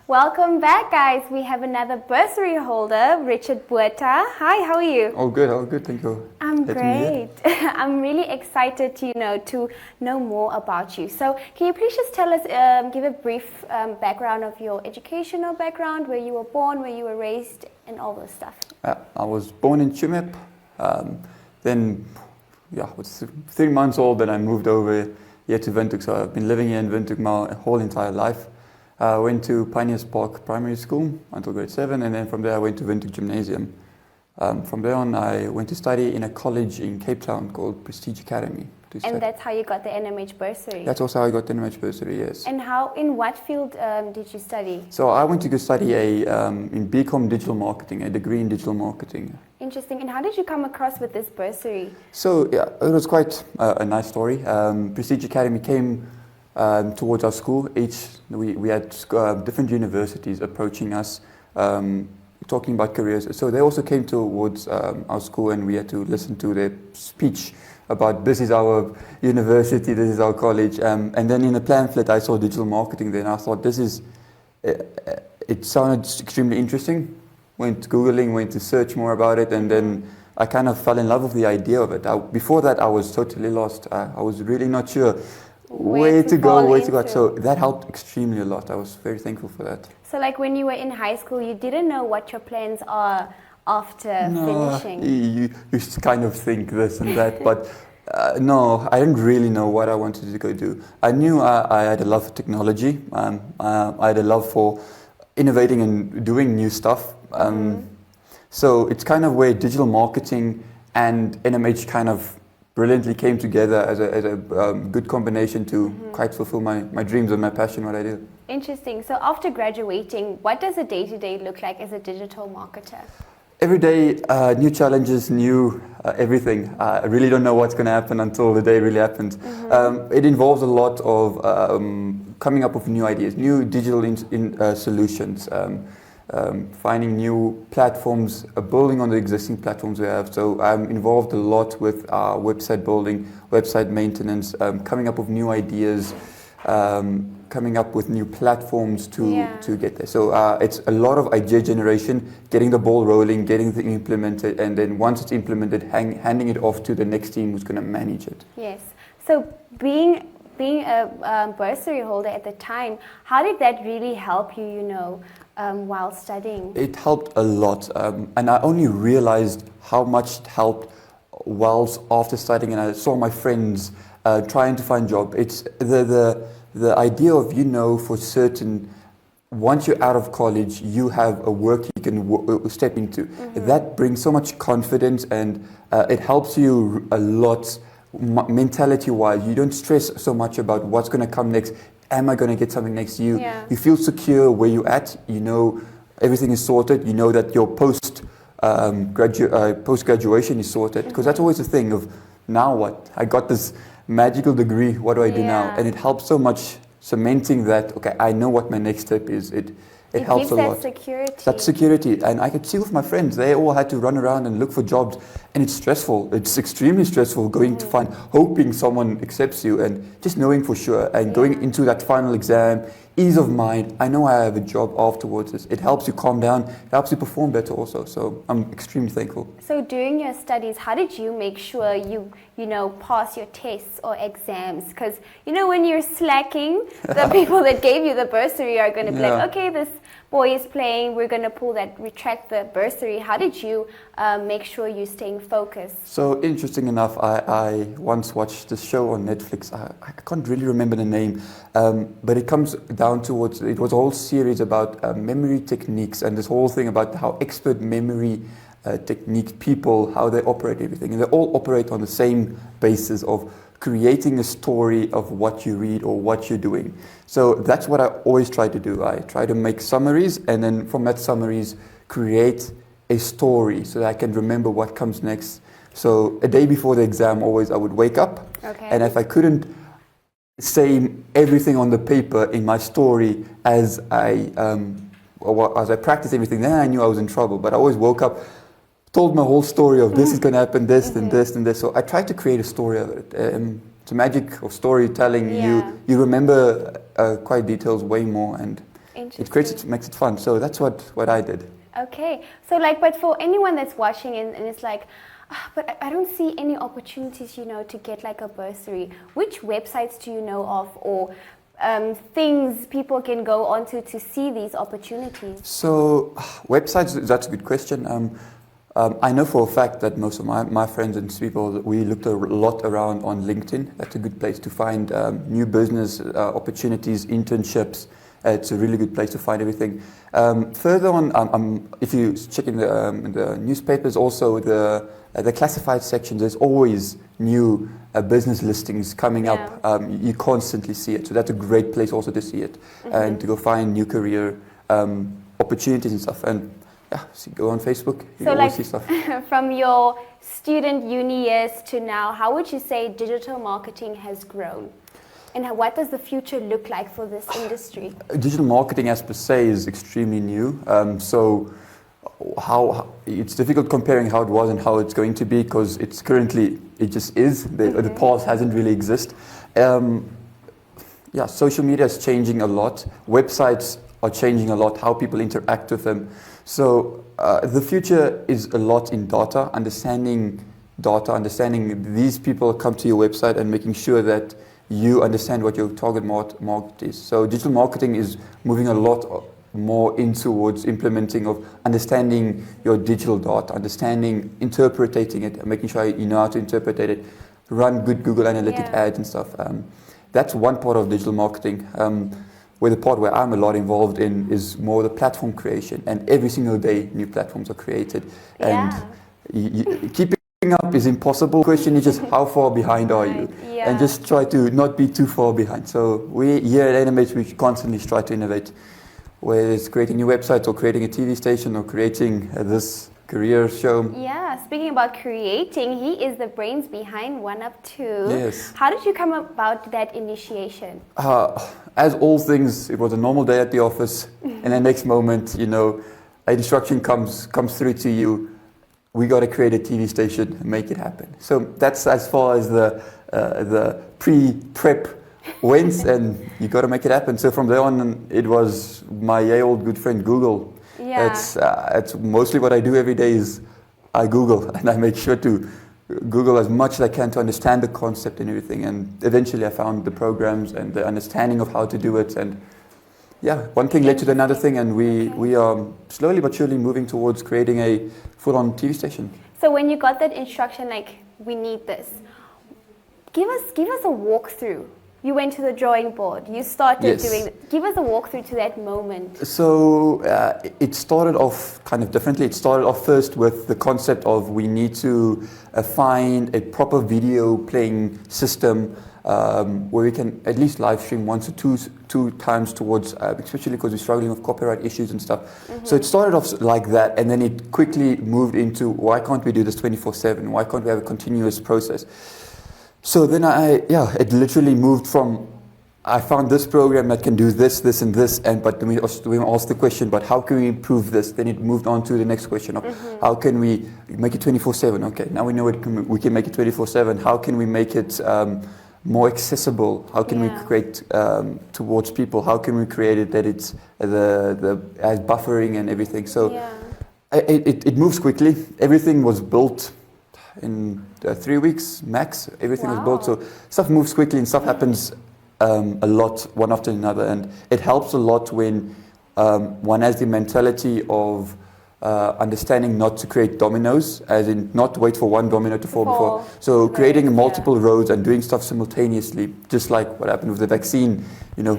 Welcome back, guys. We have another bursary holder, Richard Botha. Hi, how are you? All good, thank you. I'm great. I'm really excited to know more about you. So, can you please just tell us, give a brief background of your educational background, where you were born, where you were raised, and all this stuff? I was born in Chumep. Then, I was 3 months old. Then I moved over here to Windhoek. So I've been living here in Windhoek my whole entire life. I went to Pioneers Park Primary School until grade 7, and then from there I went to Windhoek Gymnasium. From there on, I went to study in a college in Cape Town called Prestige Academy. And that's how you got the NMH bursary? That's also how I got the NMH bursary, yes. And in what field did you study? So I went to go study in BCom Digital Marketing, a degree in digital marketing. Interesting. And how did you come across with this bursary? So it was quite a nice story. Prestige Academy came towards our school. We had different universities approaching us, talking about careers. So they also came towards our school, and we had to listen to their speech about this is our university, this is our college. And then in the pamphlet, I saw digital marketing there, and I thought it sounded extremely interesting. Went Googling, went to search more about it, and then I kind of fell in love with the idea of it. Before that, I was totally lost. I was really not sure where to go. So that helped extremely a lot. I was very thankful for that. So like when you were in high school, you didn't know what your plans are after finishing? You kind of think this and that, but no, I didn't really know what I wanted to go do. I knew I had a love for technology. I had a love for innovating and doing new stuff. So it's kind of where digital marketing and NMH kind of brilliantly came together as a good combination to quite fulfill my dreams and my passion, what I do. Interesting. So after graduating, what does a day-to-day look like as a digital marketer? Every day, new challenges, new everything. I really don't know what's going to happen until the day really happens. It involves a lot of coming up with new ideas, new digital solutions, finding new platforms, building on the existing platforms we have. So I'm involved a lot with website building, website maintenance, coming up with new ideas, coming up with new platforms to get there. So it's a lot of idea generation, getting the ball rolling, getting the implemented, and then once it's implemented, handing it off to the next team who's going to manage it. Yes. So being a bursary holder at the time, how did that really help you, while studying? It helped a lot, and I only realized how much it helped whilst after studying, and I saw my friends trying to find job. It's the idea of, for certain, once you're out of college, you have a work you can step into. That brings so much confidence, and it helps you a lot mentality-wise. You don't stress so much about what's going to come next. Am I going to get something next? You feel secure where you're at. You know everything is sorted. You know that your post-graduation is sorted. Because that's always the thing of, now what? I got this magical degree, what do I do now? And it helps so much cementing that, okay, I know what my next step is. It helps a lot. That security. And I could see with my friends, they all had to run around and look for jobs, and it's stressful. It's extremely stressful going to find, hoping someone accepts you, and just knowing for sure, and going into that final exam, ease of mind. I know I have a job afterwards. It helps you calm down. It helps you perform better also. So I'm extremely thankful. So during your studies, how did you make sure you pass your tests or exams? Because, when you're slacking, the people that gave you the bursary are going to be like, okay, this boy is playing, we're going to retract the bursary. How did you make sure you're staying focused? So interesting enough, I once watched this show on Netflix. I can't really remember the name, but it comes down towards, it was a whole series about memory techniques, and this whole thing about how expert memory technique people, how they operate everything. And they all operate on the same basis of creating a story of what you read or what you're doing. So that's what I always try to do. I try to make summaries, and then from that summaries, create a story so that I can remember what comes next. So a day before the exam, always I would wake up, and if I couldn't say everything on the paper in my story as I practiced everything, then I knew I was in trouble. But I always woke up, told my whole story of this is going to happen, this and this and this. So I tried to create a story of it. It's a magic of storytelling. You remember quite details way more, and Interesting. makes it fun. So that's what I did. Okay. So like, but for anyone that's watching and it's like, but I don't see any opportunities, to get like a bursary. Which websites do you know of, or things people can go onto to see these opportunities? So websites, that's a good question. I know for a fact that most of my friends and people, we looked a lot around on LinkedIn. That's a good place to find new business opportunities, internships. It's a really good place to find everything. Further on, if you check in the newspapers, also the classified sections, there's always new business listings coming up. You constantly see it. So that's a great place also to see it and to go find new career opportunities and stuff. And go on Facebook. You always see stuff. From your student uni years to now, how would you say digital marketing has grown? And what does the future look like for this industry? Digital marketing, as per se, is extremely new. So how it's difficult comparing how it was and how it's going to be, because it's currently, it just is. The past hasn't really existed. Social media is changing a lot. Websites are changing a lot, how people interact with them. So the future is a lot in data, understanding these people come to your website and making sure that you understand what your target market is. So digital marketing is moving a lot more in towards implementing of understanding your digital data, interpreting it, and making sure you know how to interpret it, run good Google Analytics ads and stuff. That's one part of digital marketing. Where the part where I'm a lot involved in is more the platform creation, and every single day new platforms are created. And keeping up is impossible. The question is just how far behind are you? And just try to not be too far behind. So we here at NMH, we constantly try to innovate, whether it's creating new websites or creating a TV station or creating this career show. Yeah, speaking about creating, he is the brains behind One Up 2. Yes. How did you come about that initiation? As all things, it was a normal day at the office, and the next moment, an instruction comes through to you. We got to create a TV station and make it happen. So that's as far as the pre-prep went, and you got to make it happen. So from there on, it was my old good friend Google. Yeah. It's mostly what I do every day is I Google, and I make sure to Google as much as I can to understand the concept and everything. And eventually I found the programs and the understanding of how to do it. And one thing led to another thing, and we are slowly but surely moving towards creating a full-on TV station. So when you got that instruction, like, we need this, give us a walkthrough. You went to the drawing board. You started doing. Give us a walkthrough to that moment. So it started off kind of differently. It started off first with the concept of we need to find a proper video playing system where we can at least live stream once or two times towards, especially because we're struggling with copyright issues and stuff. So it started off like that, and then it quickly moved into why can't we do this 24/7? Why can't we have a continuous process? So then it literally moved from, I found this program that can do this, this, and this, but then we asked the question, but how can we improve this? Then it moved on to the next question of how can we make it 24/7? Okay, now we know we can make it 24/7. How can we make it more accessible? How can we create towards people? How can we create it that it's as buffering and everything? So it moves quickly. Everything was built in 3 weeks max. Everything was built, so stuff moves quickly and stuff happens a lot one after another, and it helps a lot when one has the mentality of understanding not to create dominoes, as in not wait for one domino to fall before. So creating multiple roads and doing stuff simultaneously, just like what happened with the vaccine.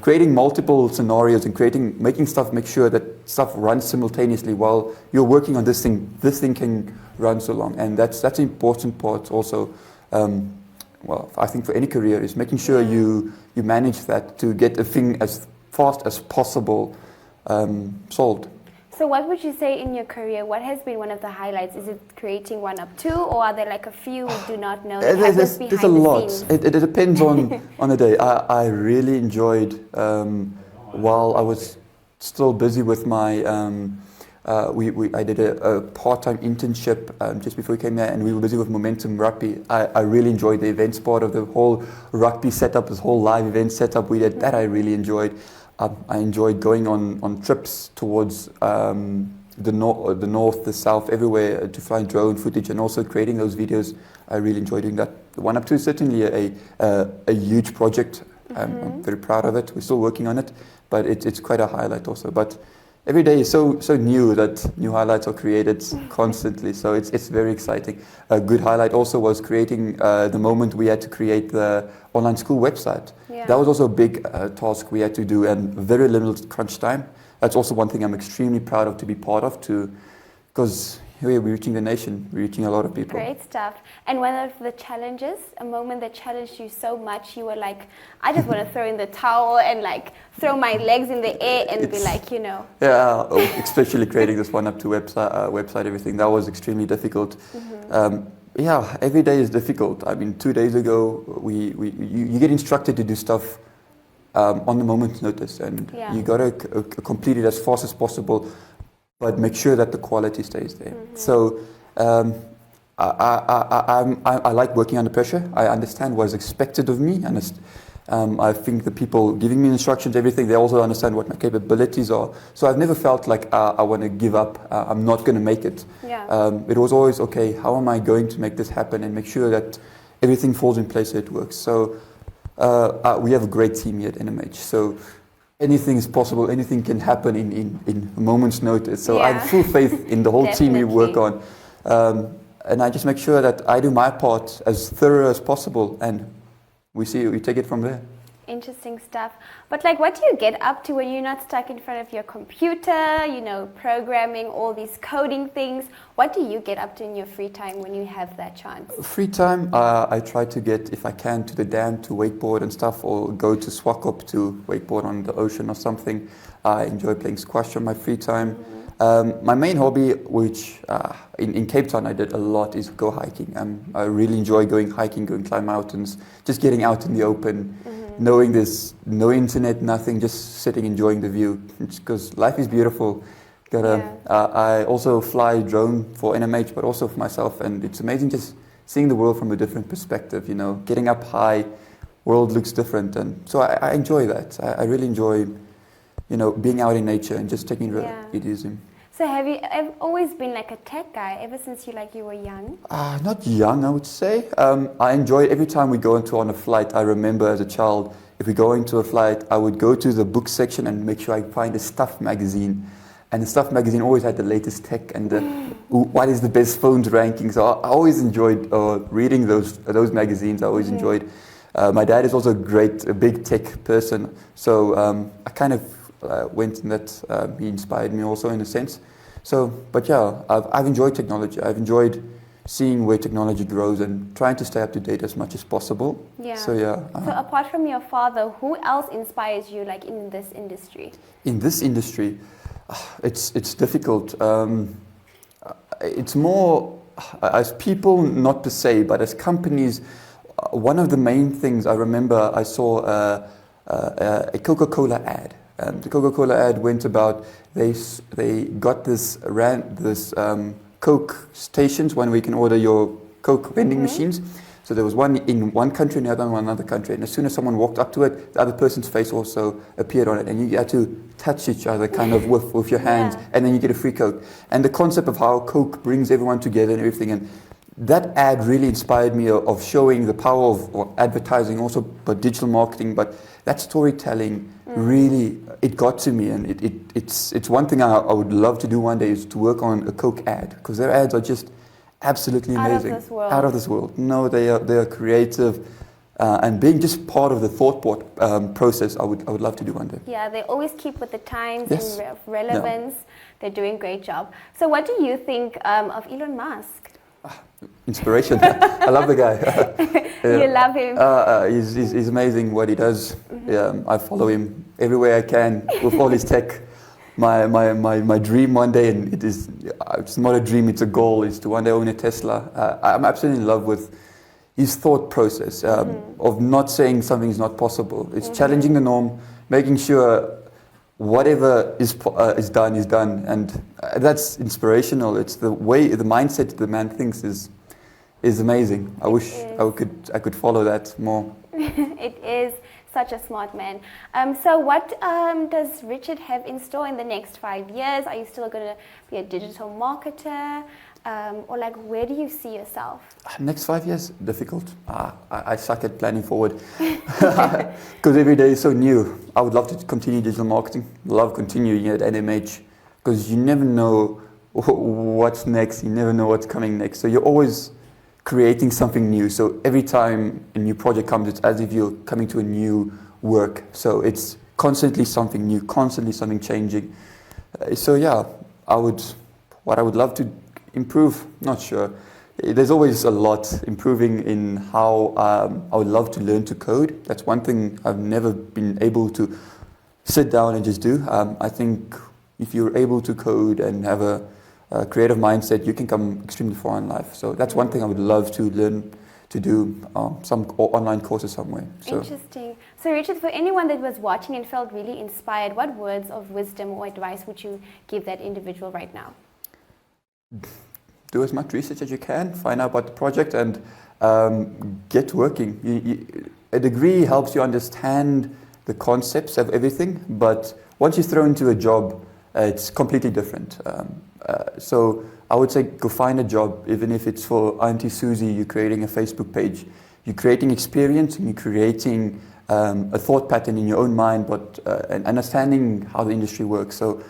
Creating multiple scenarios and making stuff, make sure that stuff runs simultaneously while you're working on this thing. This thing can run so long, and that's an important part also. I think for any career is making sure you manage that to get a thing as fast as possible solved. So what would you say in your career, what has been one of the highlights? Is it creating One Up 2, or are there like a few we do not know? There's a lot. It depends on the day. I really enjoyed, while I was still busy with my, I did a part-time internship just before we came there, and we were busy with Momentum Rugby. I really enjoyed the events part of the whole rugby setup, this whole live event setup we did. That I really enjoyed. I enjoyed going on trips towards the north, the south, everywhere to find drone footage and also creating those videos. I really enjoy doing that. The 1UP2 is certainly a huge project. I'm very proud of it. We're still working on it, but it's quite a highlight also. But every day is so new that new highlights are created constantly. So it's very exciting. A good highlight also was creating the moment we had to create the online school website. Yeah. That was also a big task we had to do and very limited crunch time. That's also one thing I'm extremely proud of to be part of, because we're reaching the nation, we're reaching a lot of people. Great stuff. And one of the challenges, a moment that challenged you so much, you were like, I just want to throw in the towel and like throw my legs in the air and be like, you know. Yeah, especially creating this 1UP2 website, everything, that was extremely difficult. Yeah, every day is difficult. I mean, 2 days ago, you get instructed to do stuff on the moment's notice, and you got to complete it as fast as possible, but make sure that the quality stays there. So I like working under pressure. I understand what is expected of me, and I think the people giving me instructions, everything, they also understand what my capabilities are. So I've never felt like I want to give up. I'm not going to make it. It was always, okay, how am I going to make this happen and make sure that everything falls in place so it works. So we have a great team here at NMH. So anything is possible, anything can happen in a moment's notice. So I have full faith in the whole team we work on. And I just make sure that I do my part as thorough as possible, and we take it from there. Interesting stuff. But like, what do you get up to when you're not stuck in front of your computer, you know, programming, all these coding things? What do you get up to in your free time when you have that chance? Free time, I try to get, if I can, to the dam to wakeboard and stuff, or go to Swakop to wakeboard on the ocean or something. I enjoy playing squash on my free time. My main hobby, which in Cape Town I did a lot, is go hiking. I really enjoy going hiking, going climb mountains, just getting out in the open. Knowing there's no internet, nothing, just sitting enjoying the view, because life is beautiful. I also fly drone for NMH, but also for myself, and it's amazing just seeing the world from a different perspective. You know, getting up high, world looks different, and so I enjoy that. I really enjoy, you know, being out in nature and just taking it easy. So have you always been like a tech guy ever since you were young? Not young, I would say. I enjoy every time we go on a flight. I remember as a child, if we go into a flight, I would go to the book section and make sure I find a Stuff magazine. And the Stuff magazine always had the latest tech and what is the best phones ranking. So I always enjoyed reading those magazines. I always enjoyed. My dad is also a big tech person. So I kind of went in that. He inspired me also in a sense. So, but yeah, I've enjoyed technology. I've enjoyed seeing where technology grows and trying to stay up to date as much as possible. Yeah. So yeah. So apart from your father, who else inspires you like in this industry? In this industry, it's difficult. It's more as people, not to say, but as companies. One of the main things I remember, I saw a Coca-Cola ad. The Coca-Cola ad went about they got this Coke stations when we can order your Coke vending machines. So there was one in one country and the other one in another country. And as soon as someone walked up to it, the other person's face also appeared on it. And you had to touch each other kind of with your hands. And then you get a free Coke. And the concept of how Coke brings everyone together and everything. And that ad really inspired me of showing the power of advertising, also but digital marketing. But that storytelling really, it got to me. And it's one thing I would love to do one day, is to work on a Coke ad. Because their ads are just absolutely amazing. Out of this world. No, they are creative, and being just part of the thought process. I would love to do one day. Yeah, they always keep with the times and relevance. Yeah. They're doing a great job. So, what do you think of Elon Musk? Inspiration. I love the guy. You love him. He's amazing what he does. Yeah, I follow him everywhere I can with all his tech. My dream one day, and it's not a dream, it's a goal, is to one day own a Tesla. I'm absolutely in love with his thought process of not saying something is not possible. It's challenging the norm, making sure whatever is done is done, and that's inspirational. It's the way, the mindset the man thinks is amazing. I wish I could follow that more. It is. such a smart man. So what does Richard have in store in the next 5 years? Are you still going to be a digital marketer? Or like, where do you see yourself? Next 5 years, difficult. I suck at planning forward because every day is so new. I would love to continue digital marketing, love continuing at NMH because you never know what's next, you never know what's coming next. So you're always creating something new. So every time a new project comes, it's as if you're coming to a new work. So it's constantly something new, constantly something changing. So yeah, what I would love to improve, not sure. There's always a lot improving in how I would love to learn to code. That's one thing I've never been able to sit down and just do. I think if you're able to code and have a creative mindset, you can come extremely far in life. So that's one thing I would love to learn to do, some online courses somewhere. So. Interesting. So Richard, for anyone that was watching and felt really inspired, what words of wisdom or advice would you give that individual right now? Do as much research as you can, find out about the project and get working. A degree helps you understand the concepts of everything, but once you throw into a job, it's completely different. So I would say go find a job, even if it's for Auntie Susie, you're creating a Facebook page. You're creating experience and you're creating a thought pattern in your own mind, but and understanding how the industry works. So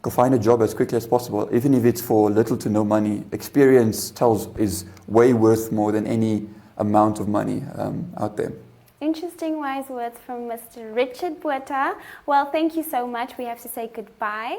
go find a job as quickly as possible, even if it's for little to no money. Experience is way worth more than any amount of money out there. Interesting wise words from Mr. Richard Botha. Well, thank you so much. We have to say goodbye.